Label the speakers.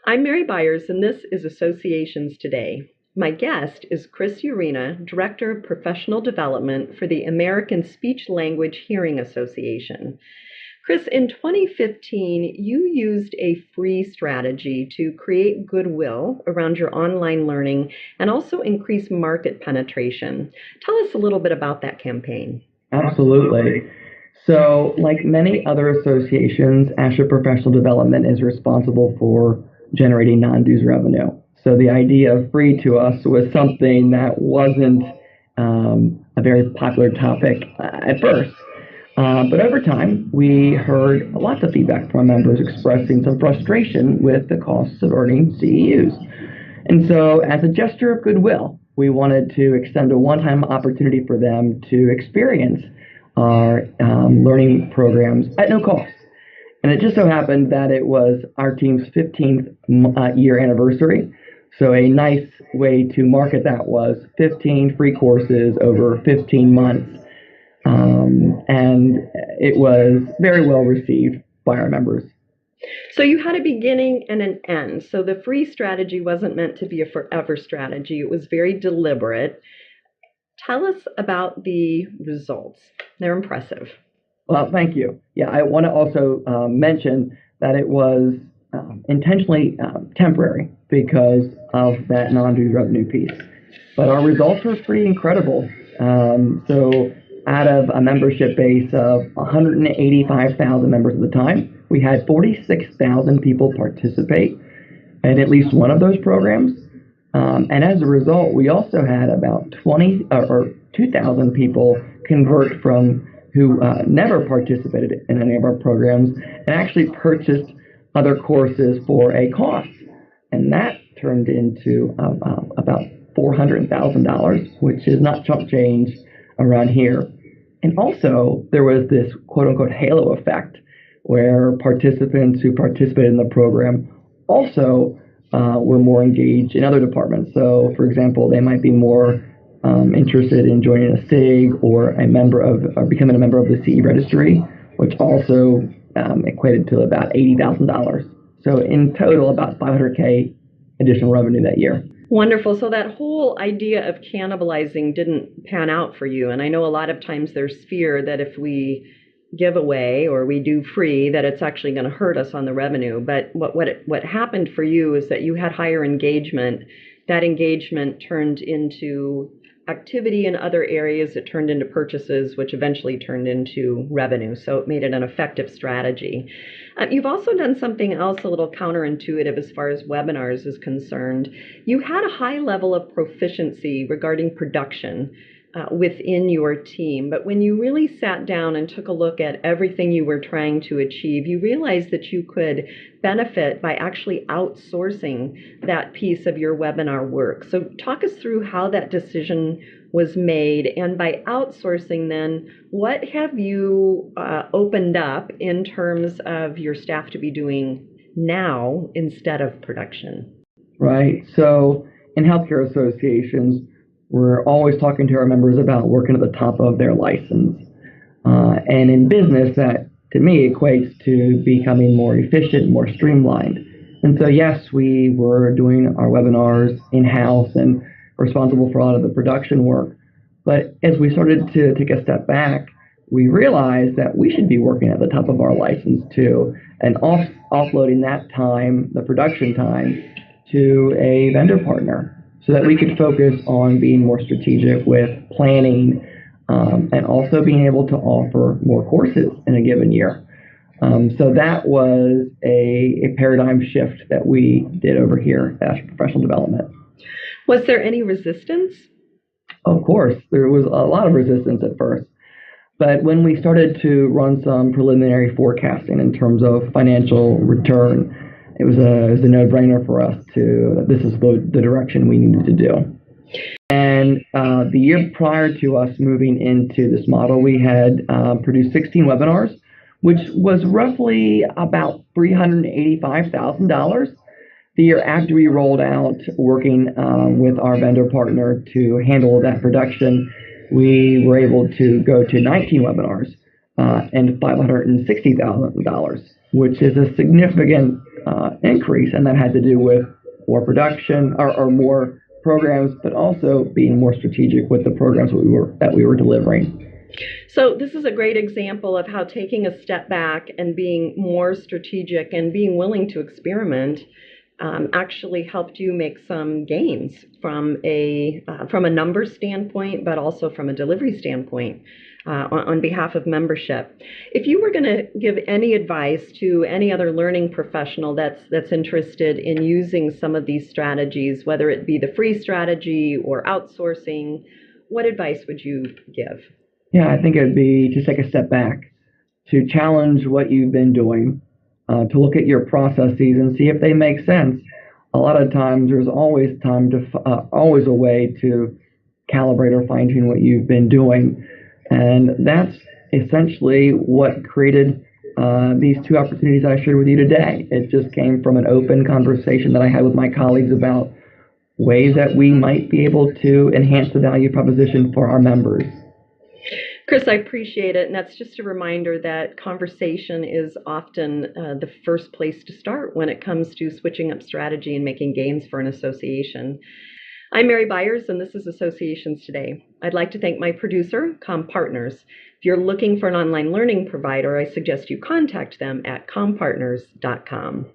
Speaker 1: I'm Mary Byers, and this is Associations Today. My guest is Chris Urena, Director of Professional Development for the American Speech Language Hearing Association. Chris, in 2015, you used a free strategy to create goodwill around your online learning and also increase market penetration. Tell us a little bit about that campaign.
Speaker 2: Absolutely. So, like many other associations, ASHA Professional Development is responsible for generating non-dues revenue. So the idea of free to us was something that wasn't a very popular topic at first. But over time, we heard lots of feedback from our members expressing some frustration with the costs of earning CEUs. And so, as a gesture of goodwill, we wanted to extend a one-time opportunity for them to experience our learning programs at no cost. And it just so happened that it was our team's 15th year anniversary. So a nice way to market that was 15 free courses over 15 months. And it was very well received by our members.
Speaker 1: So you had a beginning and an end. So the free strategy wasn't meant to be a forever strategy. It was very deliberate. Tell us about the results. They're impressive.
Speaker 2: Well, thank you. Yeah, I want to also mention that it was intentionally temporary because of that non-dues revenue piece. But our results were pretty incredible. So out of a membership base of 185,000 members at the time, we had 46,000 people participate in at least one of those programs. And as a result, we also had about 2,000 people convert from who never participated in any of our programs and actually purchased other courses for a cost. And that turned into about $400,000, which is not chump change around here. And also, there was this quote-unquote halo effect where participants who participated in the program also were more engaged in other departments. So, for example, they might be more interested in joining a SIG or becoming a member of the CE registry, which also equated to about $80,000. So in total, about $500K additional revenue that year.
Speaker 1: Wonderful. So that whole idea of cannibalizing didn't pan out for you. And I know a lot of times there's fear that if we give away or we do free, that it's actually going to hurt us on the revenue. But what happened for you is that you had higher engagement. That engagement turned into activity in other areas. It turned into purchases, which eventually turned into revenue. So it made it an effective strategy. You've also done something else a little counterintuitive as far as webinars is concerned. You had a high level of proficiency regarding production within your team. But when you really sat down and took a look at everything you were trying to achieve, you realized that you could benefit by actually outsourcing that piece of your webinar work. So talk us through how that decision was made. And by outsourcing then, what have you opened up in terms of your staff to be doing now instead of production?
Speaker 2: Right. So in healthcare associations, we're always talking to our members about working at the top of their license. And in business, that to me equates to becoming more efficient, more streamlined. And so, yes, we were doing our webinars in-house and responsible for a lot of the production work. But as we started to take a step back, we realized that we should be working at the top of our license too, and offloading that time, the production time, to a vendor partner, so that we could focus on being more strategic with planning and also being able to offer more courses in a given year. So that was a paradigm shift that we did over here at Professional Development.
Speaker 1: Was there any resistance?
Speaker 2: Of course, there was a lot of resistance at first. But when we started to run some preliminary forecasting in terms of financial return, it was a no-brainer for us this is the direction we needed to do. And the year prior to us moving into this model, we had produced 16 webinars, which was roughly about $385,000. The year after we rolled out, working with our vendor partner to handle that production, we were able to go to 19 webinars and $560,000, which is a significant increase, and that had to do with more production or more programs, but also being more strategic with the programs that we were delivering.
Speaker 1: So this is a great example of how taking a step back and being more strategic and being willing to experiment actually helped you make some gains from a numbers standpoint, but also from a delivery standpoint on behalf of membership. If you were going to give any advice to any other learning professional that's interested in using some of these strategies, whether it be the free strategy or outsourcing, what advice would you give?
Speaker 2: Yeah, I think it would be to take a step back, to challenge what you've been doing, to look at your processes and see if they make sense. A lot of times, there's always always a way to calibrate or fine tune what you've been doing, and that's essentially what created these two opportunities I shared with you today. It just came from an open conversation that I had with my colleagues about ways that we might be able to enhance the value proposition for our members.
Speaker 1: Chris, I appreciate it. And that's just a reminder that conversation is often the first place to start when it comes to switching up strategy and making gains for an association. I'm Mary Byers, and this is Associations Today. I'd like to thank my producer, ComPartners. If you're looking for an online learning provider, I suggest you contact them at compartners.com.